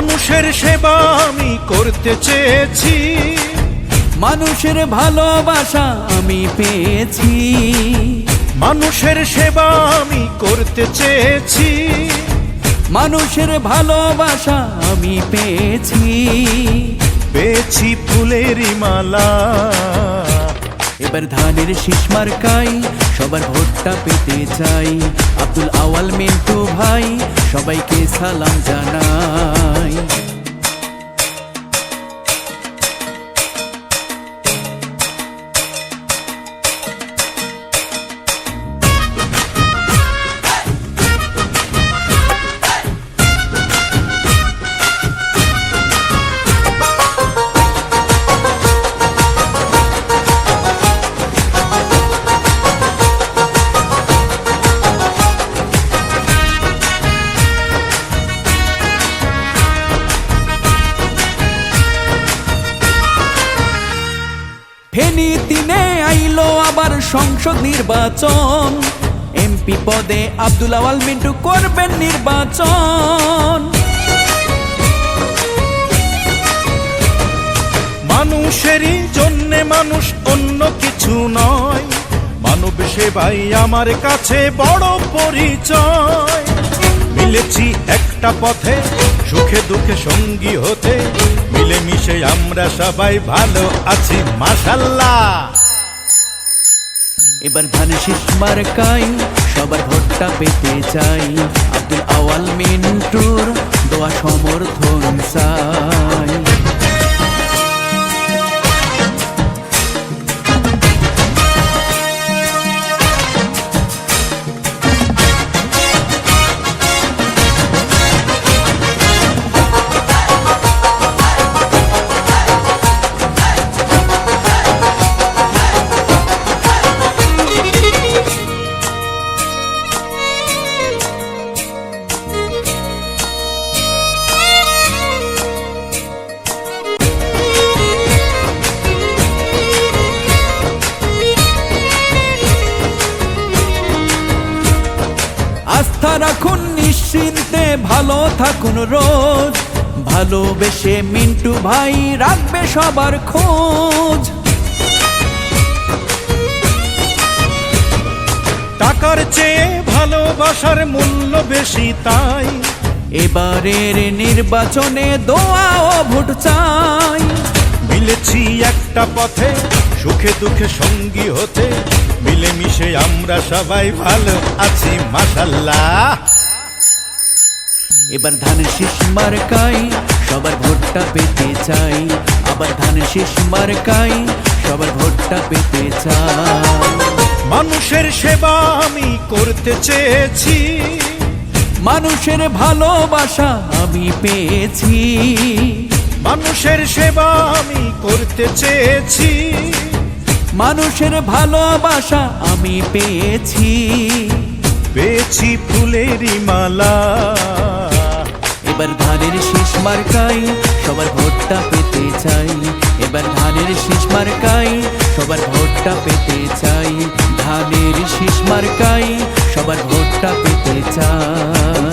মানুষের সেবা আমি করতে চেয়েছি, মানুষের ভালোবাসা আমি পেয়েছি। মানুষের সেবা আমি করতে চেয়েছি, মানুষের ভালোবাসা আমি পেয়েছি। পেয়েছি ফুলেরই মালা। এবার ধানের শীষ মার্কাই সবার ভোটটা পেতে চাই। আব্দুল আওয়াল মিন্টু ভাই সবাইকে সালাম জানাই। ফেনী তিনে আইলো আবার সংসদ নির্বাচন। এমপি পদে আব্দুল আওয়াল মিন্টু করবেন নির্বাচন। মানুষেরই জন্যে মানুষ, অন্য কিছু নয়। মানব সেবাই আমার কাছে বড় পরিচয়। মিলেছি একটা পথে, সুখে দুঃখে সঙ্গী হতে, মিলেমিশে আমরা সবাই ভালো আছি মাশাআল্লাহ। এবার ধানের শীষ মার্কাই সবার ভোটটা পেতে চাই। আব্দুল আওয়াল মিন্টুর দোয়া সমর্থন চাই। আস্থা রাখুন নিশ্চিন্তে, ভালো থাকুন রোজ। ভালোবেসে মিন্টু ভাই রাখবে সবার খোঁজ। টাকার চেয়ে ভালোবাসার মূল্য বেশি, তাই এবারের নির্বাচনে দোয়া ও ভোট চাই। মিলেছি একটা পথে, সুখে দুঃখে সঙ্গী হতে, মিলেমিশে আমরা সবাই ভালো আছি মাশাআল্লাহ। এবার ধানের শীষ মার্কাই সবার ভোটটা পেতে চাই। আবার ধানের শীষ মার্কাই সবার ভোটটা পেতে চাই। মানুষের সেবা আমি করতে চেয়েছি, মানুষের ভালোবাসা আমি পেয়েছি। মানুষের সেবা আমি করতে চেয়েছি, মানুষের ভালোবাসা আমি পেয়েছি। পেয়েছি ফুলেরই মালা। এবার ধানের শীষ মার্কাই সবার ভোটটা পেতে চাই। এবার ধানের শীষ মার্কাই সবার ভোটটা পেতে চাই। ধানের শীষ মার্কাই সবার ভোটটা পেতে চাই।